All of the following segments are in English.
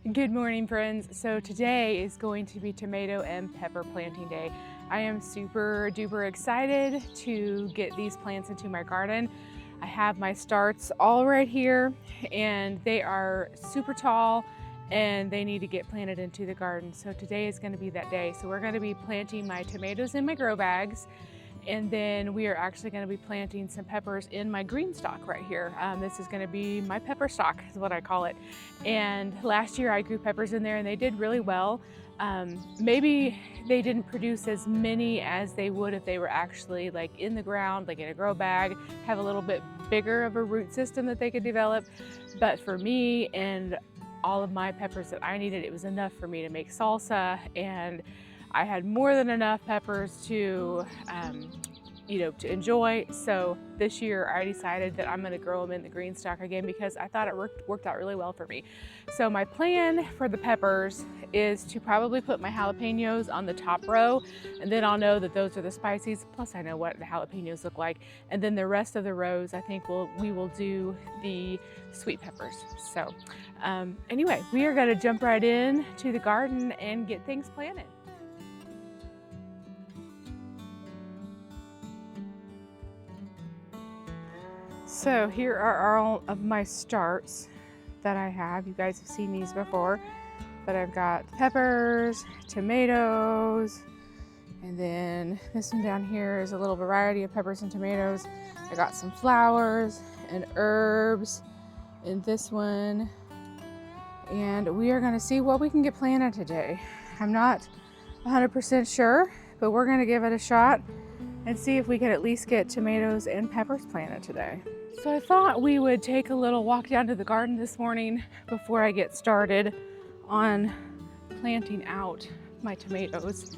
Good morning, friends. So today is going to be tomato and pepper planting day. I am super duper excited to get these plants into my garden. I have my starts all right here and they are super tall and they need to get planted into the garden. So today is going to be that day. So we're going to be planting my tomatoes in my grow bags. And then we are actually going to be planting some peppers in my green stock right here. This is going to be my pepper stock is what I call it. And last year I grew peppers in there and they did really well. Maybe they didn't produce as many as they would if they were actually like in the ground, like in a grow bag, have a little bit bigger of a root system that they could develop. But for me and all of my peppers that I needed, it was enough for me to make salsa, and I had more than enough peppers to, to enjoy. So this year I decided that I'm going to grow them in the green stock again because I thought it worked out really well for me. So my plan for the peppers is to probably put my jalapenos on the top row, and then I'll know that those are the spicies. Plus I know what the jalapenos look like. And then the rest of the rows, I think we will do the sweet peppers. So anyway, we are going to jump right in to the garden and get things planted. So here are all of my starts that I have. You guys have seen these before, but I've got peppers, tomatoes, and then this one down here is a little variety of peppers and tomatoes. I got some flowers and herbs in this one, and we are going to see what we can get planted today. I'm not 100% sure, but we're going to give it a shot and see if we can at least get tomatoes and peppers planted today. So I thought we would take a little walk down to the garden this morning before I get started on planting out my tomatoes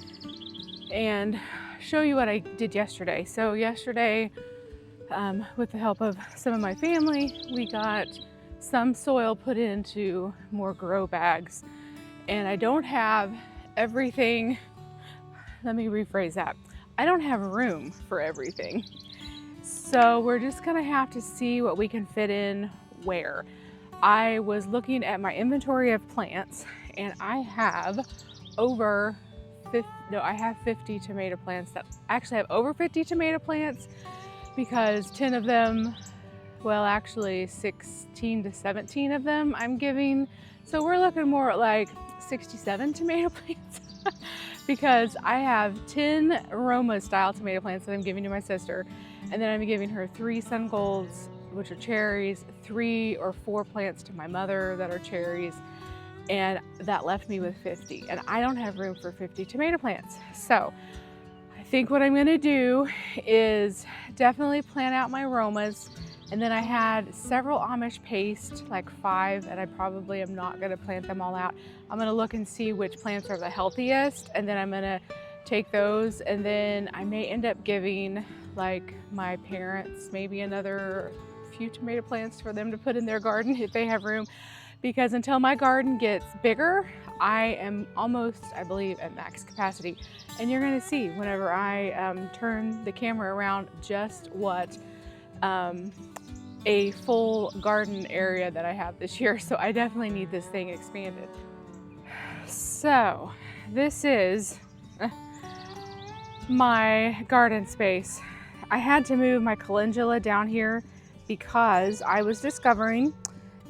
and show you what I did yesterday. So yesterday, with the help of some of my family, we got some soil put into more grow bags, and I don't have everything. Let me rephrase that. I don't have room for everything. So we're just gonna have to see what we can fit in where. I was looking at my inventory of plants and I have over 50 tomato plants. That actually have over 50 tomato plants because 10 of them, well actually 16 to 17 of them I'm giving. So we're looking more at like 67 tomato plants because I have 10 Roma style tomato plants that I'm giving to my sister. And then I'm giving her 3 sun golds, which are cherries, 3 or 4 plants to my mother that are cherries. And that left me with 50. And I don't have room for 50 tomato plants. So I think what I'm gonna do is definitely plant out my Romas. And then I had several Amish paste, like 5, and I probably am not gonna plant them all out. I'm gonna look and see which plants are the healthiest, and then I'm gonna take those, and then I may end up giving like my parents maybe another few tomato plants for them to put in their garden if they have room, because until my garden gets bigger, I am almost, I believe, at max capacity. And you're gonna see whenever I turn the camera around just what a full garden area that I have this year. So I definitely need this thing expanded. So this is my garden space. I had to move my calendula down here because I was discovering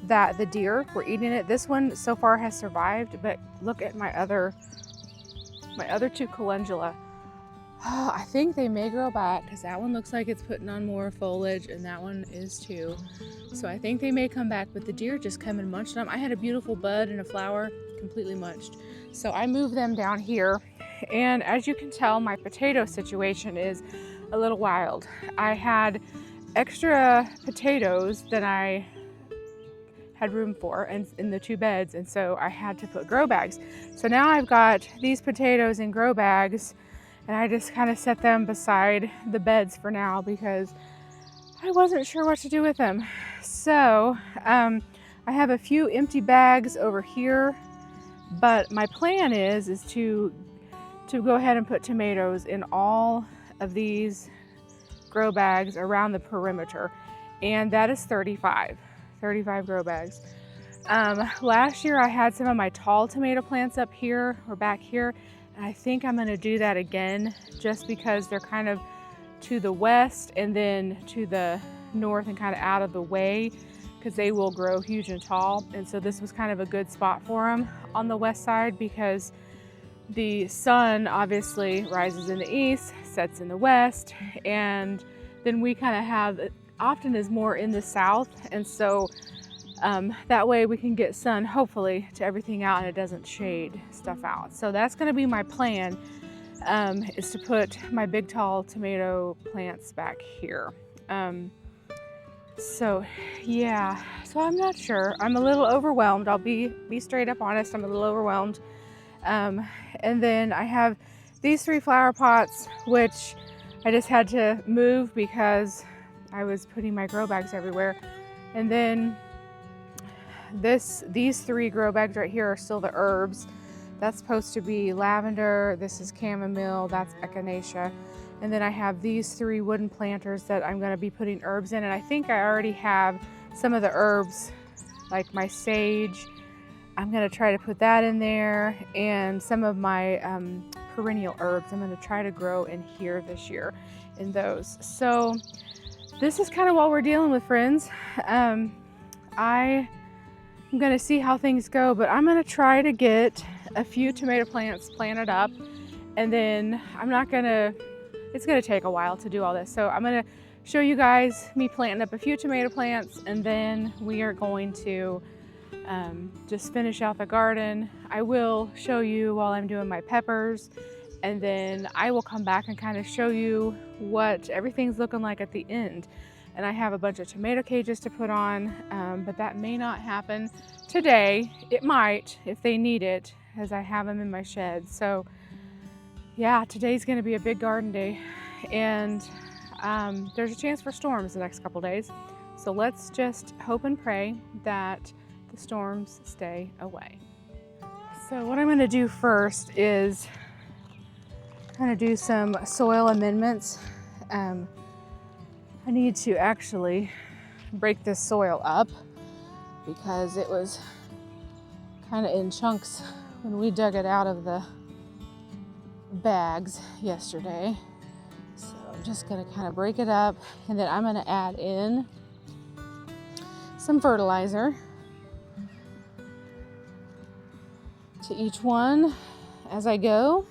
that the deer were eating it. This one so far has survived, but look at my other 2 calendula. I think they may grow back because that one looks like it's putting on more foliage and that one is too. So I think they may come back, but the deer just come and munched them. I had a beautiful bud and a flower completely munched. So I moved them down here. And as you can tell, my potato situation is a little wild. I had extra potatoes than I had room for and in the 2 beds, and so I had to put grow bags. So now I've got these potatoes in grow bags, and I just kind of set them beside the beds for now because I wasn't sure what to do with them. So I have a few empty bags over here, but my plan is to go ahead and put tomatoes in all of these grow bags around the perimeter, and that is 35 grow bags. Last year I had some of my tall tomato plants up here or back here, and I think I'm gonna do that again just because they're kind of to the west and then to the north and kind of out of the way, because they will grow huge and tall. And so this was kind of a good spot for them on the west side, because the sun obviously rises in the east, sets in the west, and then we kind of have, often is more in the south. And so that way we can get sun, hopefully, to everything out and it doesn't shade stuff out. So that's gonna be my plan, is to put my big tall tomato plants back here. So yeah, so I'm not sure. I'm a little overwhelmed. I'll be straight up honest, I'm a little overwhelmed. And then I have these 3 flower pots, which I just had to move because I was putting my grow bags everywhere. And then these 3 grow bags right here are still the herbs. That's supposed to be lavender, this is chamomile, that's echinacea. And then I have these 3 wooden planters that I'm gonna be putting herbs in. And I think I already have some of the herbs, like my sage. I'm gonna try to put that in there, and some of my perennial herbs I'm gonna try to grow in here this year in those. So this is kind of what we're dealing with, friends. I'm gonna see how things go, but I'm gonna try to get a few tomato plants planted up, and then it's gonna take a while to do all this. So I'm gonna show you guys me planting up a few tomato plants, and then we are going to just finish out the garden. I will show you while I'm doing my peppers, and then I will come back and kind of show you what everything's looking like at the end. And I have a bunch of tomato cages to put on, but that may not happen today. It might if they need it, as I have them in my shed. So yeah, today's gonna be a big garden day, and there's a chance for storms the next couple days. So let's just hope and pray that the storms stay away. So what I'm gonna do first is kind of do some soil amendments. I need to actually break this soil up because it was kind of in chunks when we dug it out of the bags yesterday. So I'm just gonna kind of break it up, and then I'm gonna add in some fertilizer to each one as I go.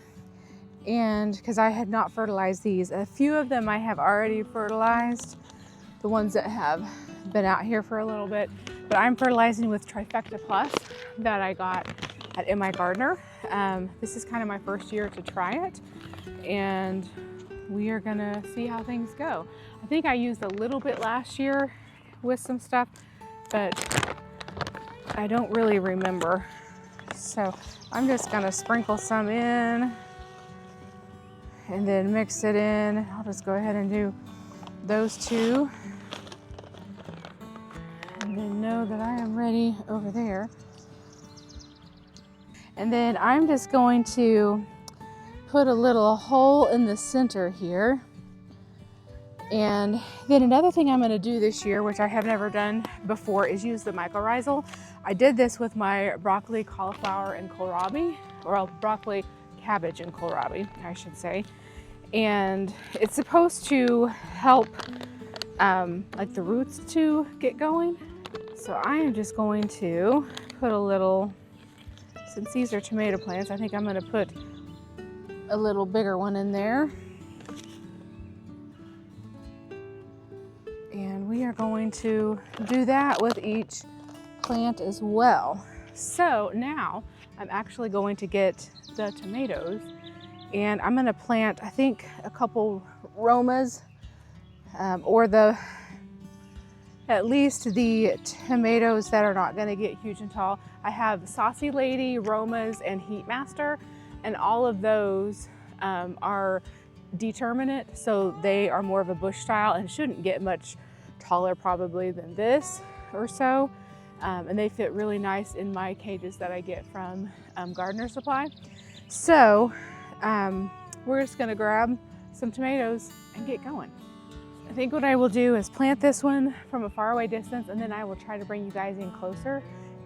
And because I had not fertilized these, a few of them I have already fertilized, the ones that have been out here for a little bit, but I'm fertilizing with Trifecta Plus that I got at In My Gardener. This is kind of my first year to try it, and we are gonna see how things go. I think I used a little bit last year with some stuff, but I don't really remember. So I'm just gonna sprinkle some in and then mix it in. I'll just go ahead and do those 2. And then know that I am ready over there. And then I'm just going to put a little hole in the center here. And then another thing I'm gonna do this year, which I have never done before, is use the mycorrhizal. I did this with my broccoli, cauliflower, and kohlrabi, or broccoli, cabbage, and kohlrabi, I should say. And it's supposed to help like the roots to get going. So I am just going to put a little, since these are tomato plants, I think I'm gonna put a little bigger one in there. And we are going to do that with each plant as well. So now I'm actually going to get the tomatoes, and I'm gonna plant, I think, a couple Romas, or at least the tomatoes that are not gonna get huge and tall. I have Saucy Lady, Romas, and Heatmaster, and all of those are determinate, so they are more of a bush style and shouldn't get much taller probably than this or so. And they fit really nice in my cages that I get from Gardener Supply. So we're just gonna grab some tomatoes and get going. I think what I will do is plant this one from a faraway distance, and then I will try to bring you guys in closer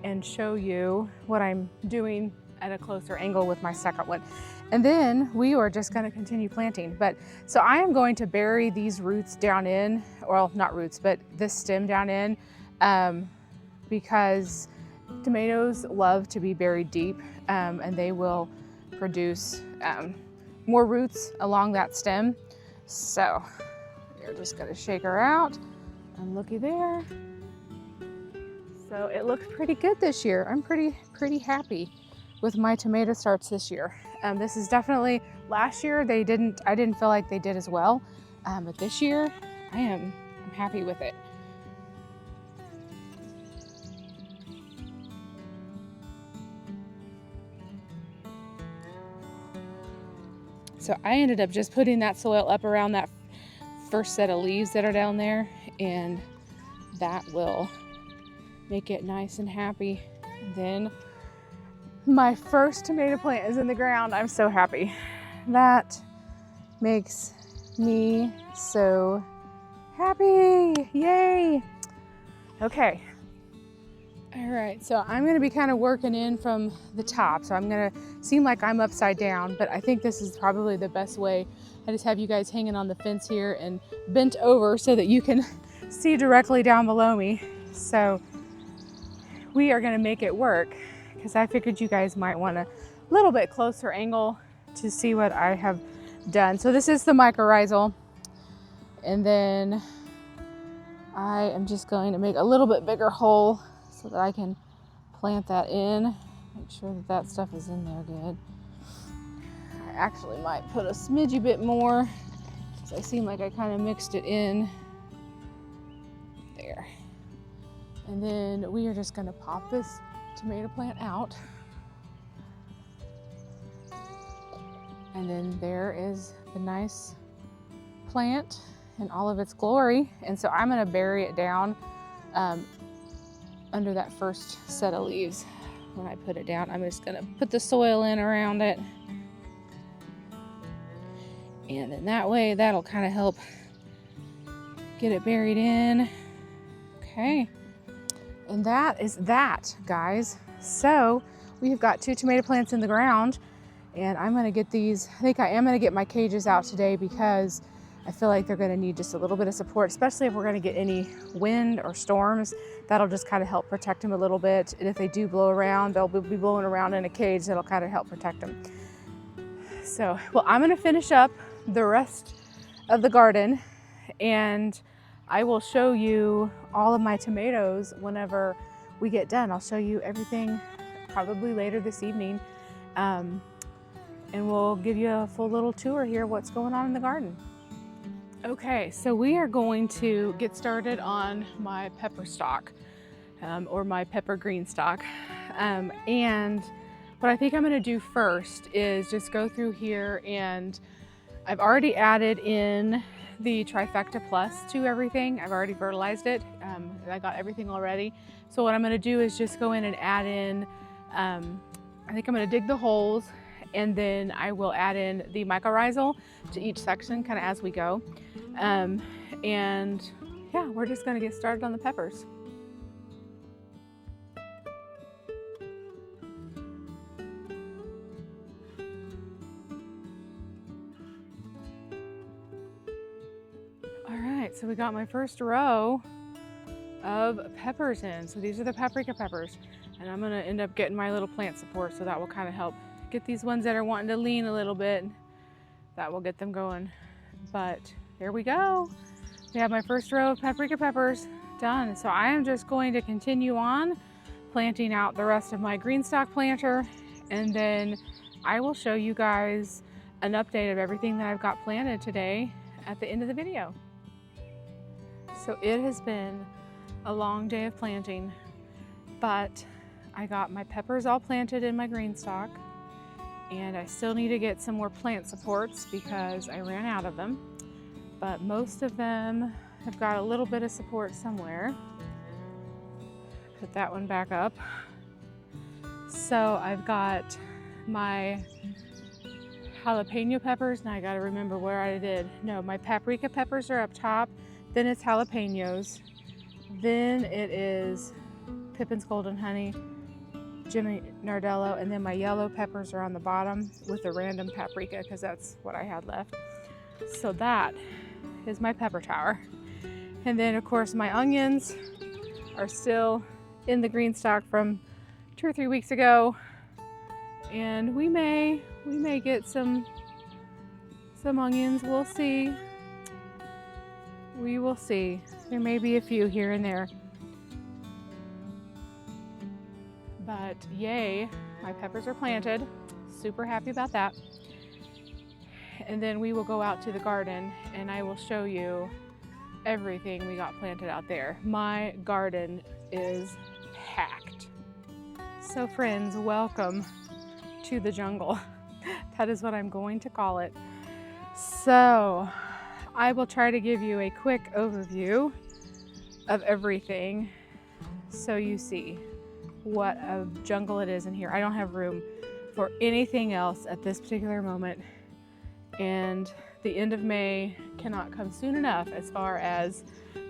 and show you what I'm doing at a closer angle with my second one. And then we are just going to continue planting. But so I am going to bury these roots down in, well, not roots, but this stem down in, because tomatoes love to be buried deep, and they will produce more roots along that stem. So we're just going to shake her out, and looky there. So it looks pretty good this year. I'm pretty happy with my tomato starts this year. This is definitely, last year I didn't feel like they did as well, but this year I'm happy with it. So I ended up just putting that soil up around that first set of leaves that are down there, and that will make it nice and happy. And then my first tomato plant is in the ground. I'm so happy. That makes me so happy. Yay. Okay. All right, so I'm gonna be kind of working in from the top. So I'm gonna seem like I'm upside down, but I think this is probably the best way. I just have you guys hanging on the fence here and bent over so that you can see directly down below me. So we are gonna make it work, because I figured you guys might want a little bit closer angle to see what I have done. So this is the mycorrhizal, and then I am just going to make a little bit bigger hole so that I can plant that in. Make sure that that stuff is in there good. I actually might put a smidgy bit more, because I seem like I kind of mixed it in there. And then we are just going to pop this tomato plant out. And then there is the nice plant in all of its glory. And so I'm going to bury it down under that first set of leaves. When I put it down, I'm just going to put the soil in around it. And then that way, that'll kind of help get it buried in. Okay. And that is that, guys. So we've got 2 tomato plants in the ground, and I'm gonna get these, I think I am gonna get my cages out today, because I feel like they're gonna need just a little bit of support, especially if we're gonna get any wind or storms. That'll just kind of help protect them a little bit. And if they do blow around, they'll be blowing around in a cage that'll kind of help protect them. So, well, I'm gonna finish up the rest of the garden, and I will show you all of my tomatoes whenever we get done. I'll show you everything probably later this evening, and we'll give you a full little tour here of what's going on in the garden. Okay, so we are going to get started on my pepper stalk, or my pepper green stalk. And what I think I'm gonna do first is just go through here, and I've already added in the Trifecta Plus to everything. I've already fertilized it. I got everything already. So what I'm gonna do is just go in and add in, I think I'm gonna dig the holes, and then I will add in the mycorrhizal to each section kind of as we go. And yeah, we're just gonna get started on the peppers. All right, so we got my first row of peppers in. So these are the paprika peppers, and I'm gonna end up getting my little plant support, so that will kind of help get these ones that are wanting to lean a little bit. That will get them going. But here we go. We have my first row of paprika peppers done. So I am just going to continue on planting out the rest of my green stalk planter, and then I will show you guys an update of everything that I've got planted today at the end of the video. So it has been a long day of planting, but I got my peppers all planted in my green stalk, and I still need to get some more plant supports because I ran out of them, but most of them have got a little bit of support somewhere. Put that one back up. So I've got my jalapeno peppers, and I gotta remember where I did. No, my paprika peppers are up top, then it's jalapenos, then it is Pippin's Golden Honey, Jimmy Nardello, and then my yellow peppers are on the bottom with a random paprika because that's what I had left. So that is my pepper tower. And then of course my onions are still in the green stock from 2 or 3 weeks ago. And we may get some onions. We'll see. We will see. There may be a few here and there. But yay, my peppers are planted. Super happy about that. And then we will go out to the garden and I will show you everything we got planted out there. My garden is packed. So friends, welcome to the jungle. That is what I'm going to call it. So I will try to give you a quick overview of everything so you see what a jungle it is in here. I don't have room for anything else at this particular moment, and the end of May cannot come soon enough as far as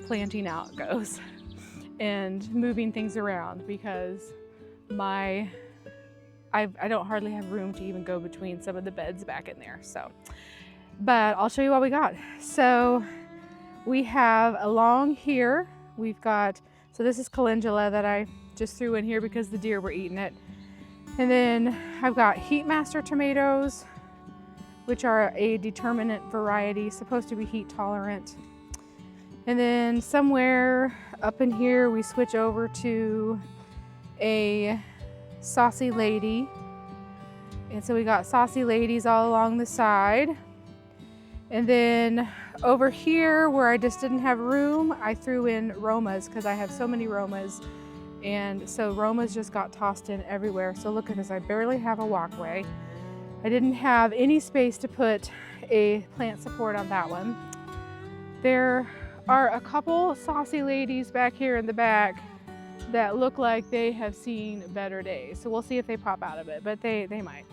planting out goes and moving things around, because I don't hardly have room to even go between some of the beds back in there. So, but I'll show you what we got. So we have along here, we've got, so this is calendula that I just threw in here because the deer were eating it. And then I've got Heatmaster tomatoes, which are a determinate variety, supposed to be heat tolerant. And then somewhere up in here, we switch over to a Saucy Lady. And so we got Saucy Ladies all along the side. And then over here where I just didn't have room, I threw in Romas because I have so many Romas. And so Romas just got tossed in everywhere. So look at this, I barely have a walkway. I didn't have any space to put a plant support on that one. There are a couple Saucy Ladies back here in the back that look like they have seen better days. So we'll see if they pop out of it, but they might.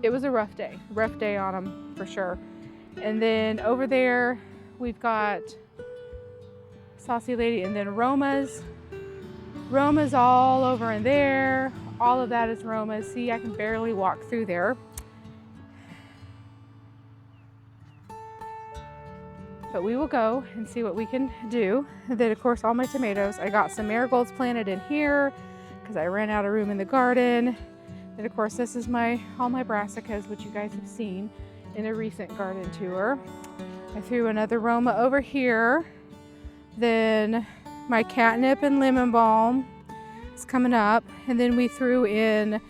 It was a rough day on them for sure. And then over there, we've got Saucy Lady and then Romas. Romas all over in there. All of that is Romas. See, I can barely walk through there. But we will go and see what we can do. And then of course all my tomatoes. I got some marigolds planted in here because I ran out of room in the garden. And of course this is all my brassicas, which you guys have seen in a recent garden tour. I threw another Roma over here. Then my catnip and lemon balm is coming up. And then we threw in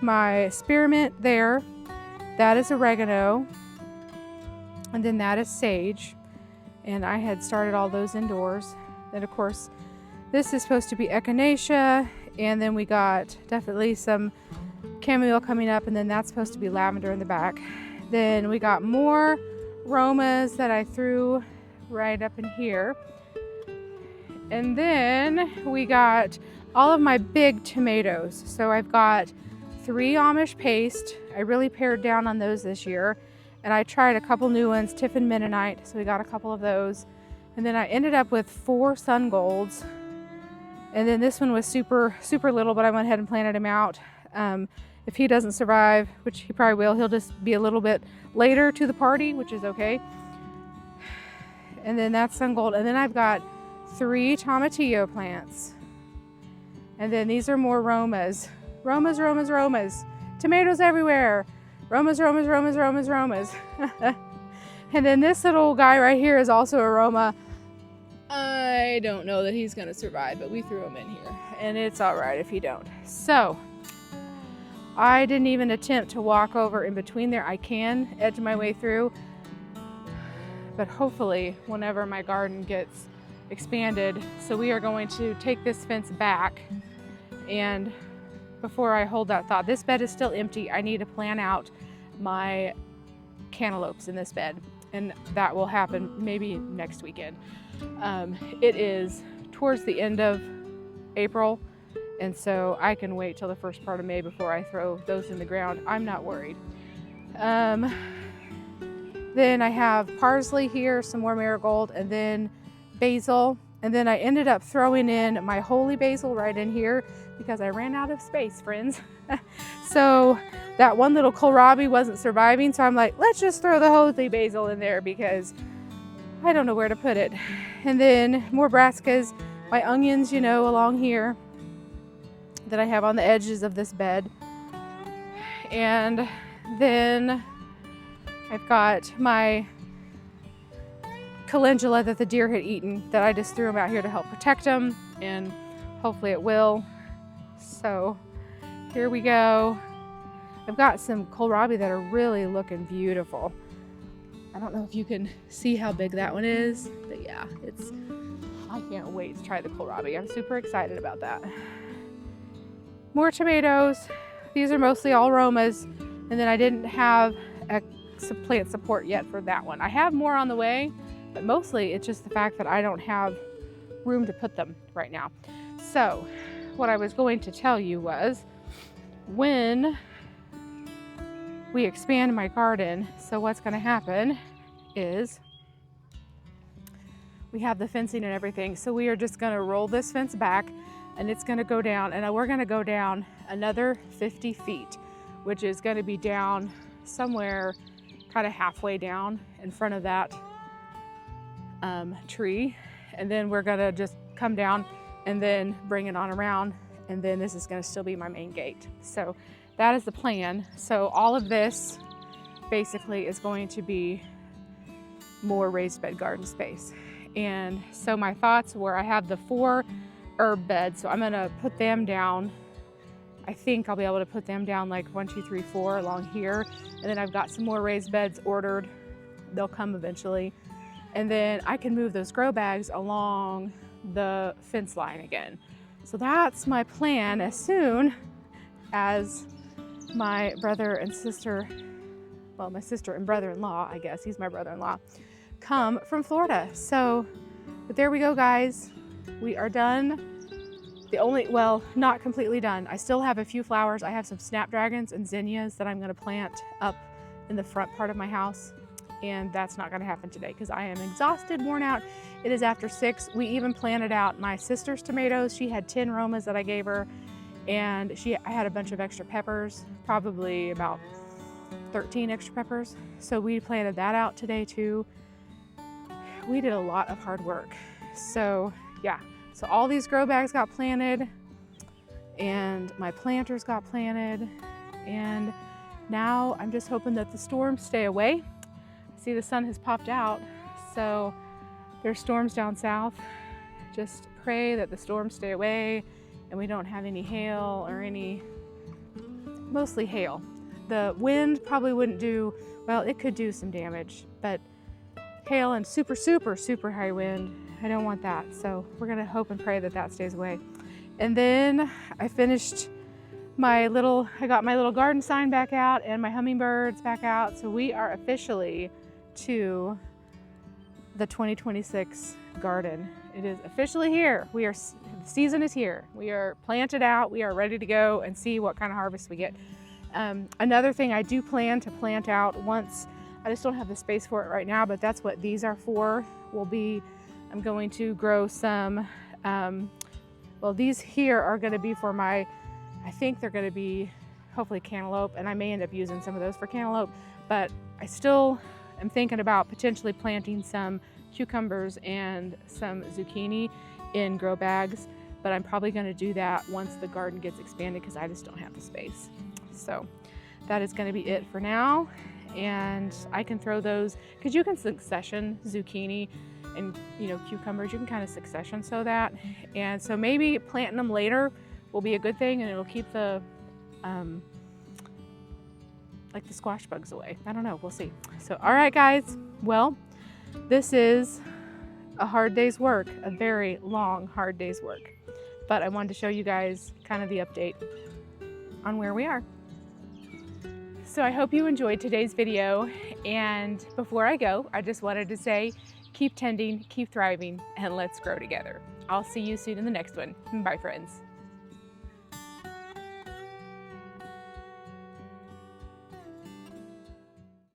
my spearmint there. That is oregano. And then that is sage. And I had started all those indoors. Then of course, this is supposed to be echinacea. And then we got definitely some chamomile coming up. And then that's supposed to be lavender in the back. Then we got more Romas that I threw right up in here. And then we got all of my big tomatoes. So I've got 3 Amish paste. I really pared down on those this year. And I tried a couple new ones, Tiffin Mennonite, so we got a couple of those. And then I ended up with 4 Sun Golds. And then this one was super, super little, but I went ahead and planted him out. If he doesn't survive, which he probably will, he'll just be a little bit later to the party, which is okay. And then that's Sun Gold. And then I've got 3 Tomatillo plants. And then these are more Romas. Romas, Romas, Romas. Tomatoes everywhere. Romas, Romas, Romas, Romas, Romas. And then this little guy right here is also a Roma. I don't know that he's gonna survive, but we threw him in here. And it's all right if he don't. So, I didn't even attempt to walk over in between there. I can edge my way through. But hopefully, whenever my garden gets expanded, so we are going to take this fence back. And before I hold that thought, this bed is still empty. I need to plan out my cantaloupes in this bed, and that will happen maybe next weekend. It is towards the end of April, and so I can wait till the first part of May before I throw those in the ground. I'm not worried. Then I have parsley here, some more marigold, and then basil. And then I ended up throwing in my holy basil right in here because I ran out of space, friends. So that one little kohlrabi wasn't surviving. So I'm like, let's just throw the holy basil in there because I don't know where to put it. And then more brassicas, my onions, you know, along here that I have on the edges of this bed. And then I've got my calendula that the deer had eaten that I just threw them out here to help protect them, and hopefully it will. So here we go. I've got some kohlrabi that are really looking beautiful. I don't know if you can see how big that one is, but yeah, I can't wait to try the kohlrabi. I'm super excited about that. More tomatoes. These are mostly all Romas, and then I didn't have a plant support yet for that one. I have more on the way, but mostly it's just the fact that I don't have room to put them right now. So what I was going to tell you was when we expand my garden, so what's going to happen is we have the fencing and everything. So we are just going to roll this fence back and it's going to go down, and we're going to go down another 50 feet, which is going to be down somewhere kind of halfway down in front of that tree. And then we're gonna just come down and then bring it on around, and then this is gonna still be my main gate. So that is the plan. So all of this basically is going to be more raised bed garden space. And so my thoughts were, I have the 4 herb beds, so I'm gonna put them down. I think I'll be able to put them down like 1, 2, 3, 4 along here. And then I've got some more raised beds ordered. They'll come eventually. And then I can move those grow bags along the fence line again. So that's my plan as soon as my brother and sister, well, my sister and brother-in-law, I guess, he's my brother-in-law, come from Florida. So, but there we go, guys. We are done. Well, not completely done. I still have a few flowers. I have some snapdragons and zinnias that I'm gonna plant up in the front part of my house. And that's not gonna happen today because I am exhausted, worn out. It is after 6. We even planted out my sister's tomatoes. She had 10 Romas that I gave her, and I had a bunch of extra peppers, probably about 13 extra peppers. So we planted that out today too. We did a lot of hard work. So yeah, so all these grow bags got planted and my planters got planted, and now I'm just hoping that the storms stay away. See, the sun has popped out, so there's storms down south. Just pray that the storms stay away and we don't have any hail or mostly hail. The wind probably wouldn't do, well, it could do some damage, but hail and super, super, super high wind, I don't want that. So we're gonna hope and pray that that stays away. And then I finished I got my little garden sign back out and my hummingbirds back out. So we are officially to the 2026 garden. It is officially here. The season is here. We are planted out. We are ready to go and see what kind of harvest we get. Another thing I do plan to plant out once, I just don't have the space for it right now, but that's what these are for. I'm going to grow some, well, these here are gonna be for I think they're gonna be hopefully cantaloupe, and I may end up using some of those for cantaloupe, but I still am thinking about potentially planting some cucumbers and some zucchini in grow bags, but I'm probably gonna do that once the garden gets expanded because I just don't have the space. So that is gonna be it for now. And I can throw those, because you can succession zucchini and cucumbers, you can kind of succession sow that. And so maybe planting them later will be a good thing, and it'll keep the like the squash bugs away. I don't know, we'll see. So, all right guys, well, this is a hard day's work, a very long, hard day's work. But I wanted to show you guys kind of the update on where we are. So I hope you enjoyed today's video. And before I go, I just wanted to say, keep tending, keep thriving, and let's grow together. I'll see you soon in the next one. Bye, friends.